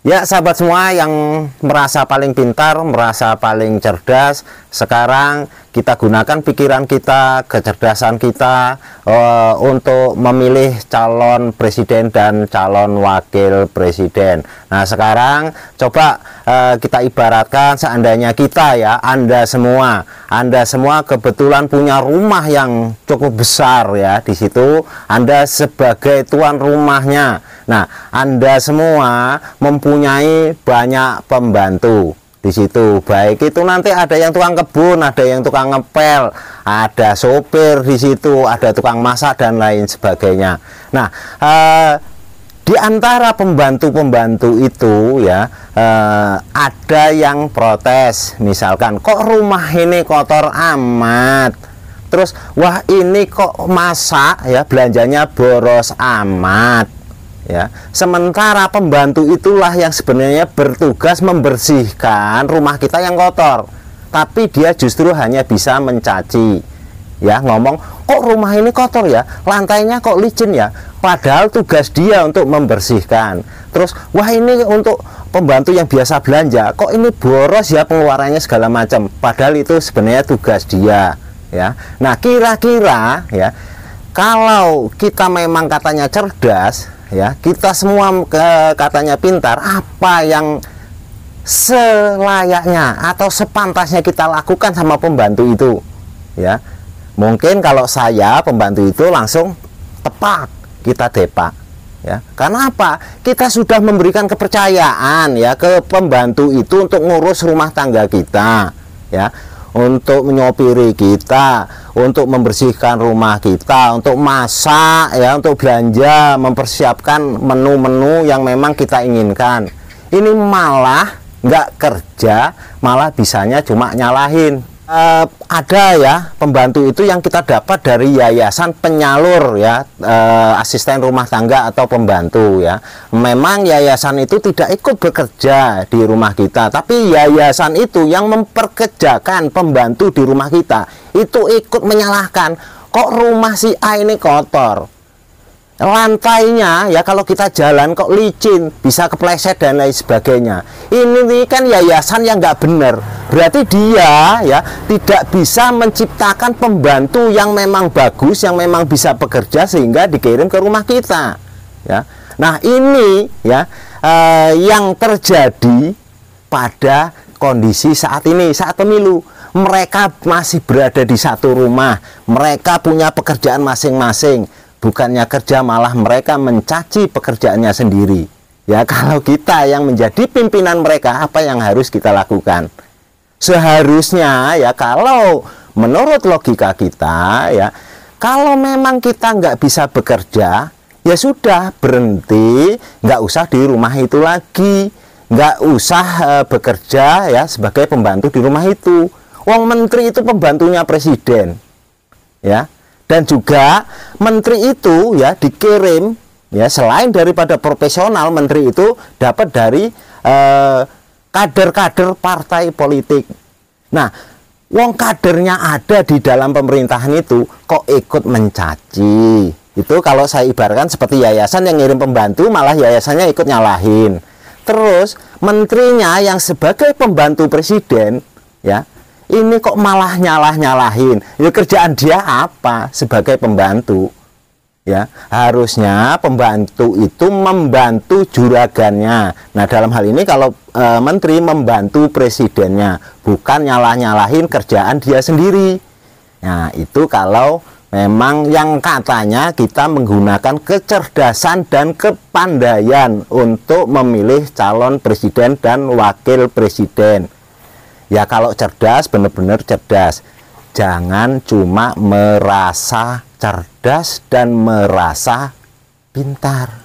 Ya, sahabat semua yang merasa paling pintar, merasa paling cerdas, sekarang kita gunakan pikiran kita, kecerdasan kita untuk memilih calon presiden dan calon wakil presiden. Nah, sekarang coba kita ibaratkan seandainya kita ya, Anda semua kebetulan punya rumah yang cukup besar ya. Di situ Anda sebagai tuan rumahnya. Nah, Anda semua mempunyai banyak pembantu di situ. Baik itu nanti ada yang tukang kebun, ada yang tukang ngepel, ada sopir di situ, ada tukang masak dan lain sebagainya. Nah, di antara pembantu-pembantu itu ya, ada yang protes, misalkan kok rumah ini kotor amat. Terus, wah ini kok masak ya belanjanya boros amat. Ya, sementara pembantu itulah yang sebenarnya bertugas membersihkan rumah kita yang kotor, tapi dia justru hanya bisa mencaci, ya, ngomong kok rumah ini kotor ya, lantainya kok licin ya, padahal tugas dia untuk membersihkan. Terus, wah ini untuk pembantu yang biasa belanja, kok ini boros ya pengeluarannya segala macam, padahal itu sebenarnya tugas dia, ya. Nah, kira-kira ya, kalau kita memang katanya cerdas, ya, kita semua katanya pintar, apa yang selayaknya atau sepantasnya kita lakukan sama pembantu itu, ya. Mungkin kalau saya pembantu itu langsung tepak, kita depak, ya. Karena apa? Kita sudah memberikan kepercayaan ya ke pembantu itu untuk ngurus rumah tangga kita, ya, untuk menyopiri kita, untuk membersihkan rumah kita, untuk masak ya, untuk belanja, mempersiapkan menu-menu yang memang kita inginkan. Ini malah nggak kerja, malah bisanya cuma nyalahin. Ada ya pembantu itu yang kita dapat dari yayasan penyalur ya, asisten rumah tangga atau pembantu ya. Memang yayasan itu tidak ikut bekerja di rumah kita, tapi yayasan itu yang memperkerjakan pembantu di rumah kita itu ikut menyalahkan, kok rumah si A ini kotor, lantainya ya kalau kita jalan kok licin, bisa kepleset dan lain sebagainya. Ini kan yayasan yang nggak benar. Berarti dia ya tidak bisa menciptakan pembantu yang memang bagus, yang memang bisa bekerja sehingga dikirim ke rumah kita, ya. Nah, ini ya yang terjadi pada kondisi saat ini, saat pemilu. Mereka masih berada di satu rumah, mereka punya pekerjaan masing-masing. Bukannya kerja, malah mereka mencaci pekerjaannya sendiri. Ya, kalau kita yang menjadi pimpinan mereka, apa yang harus kita lakukan? Seharusnya ya, kalau menurut logika kita ya, kalau memang kita nggak bisa bekerja, ya sudah berhenti, nggak usah di rumah itu lagi, nggak usah bekerja ya sebagai pembantu di rumah itu. Wong menteri itu pembantunya presiden, ya. Dan juga menteri itu ya dikirim ya, selain daripada profesional, menteri itu dapat dari kader-kader partai politik. Nah, wong kadernya ada di dalam pemerintahan itu kok ikut mencaci. Itu kalau saya ibaratkan seperti yayasan yang ngirim pembantu, malah yayasannya ikut nyalahin. Terus menterinya yang sebagai pembantu presiden ya, ini kok malah nyalahin. Ya, kerjaan dia apa sebagai pembantu? Ya, harusnya pembantu itu membantu juragannya. Nah, dalam hal ini kalau menteri membantu presidennya, bukan nyalahin kerjaan dia sendiri. Nah, itu kalau memang yang katanya kita menggunakan kecerdasan dan kepandaian untuk memilih calon presiden dan wakil presiden. Ya, kalau cerdas, benar-benar cerdas. Jangan cuma merasa cerdas dan merasa pintar.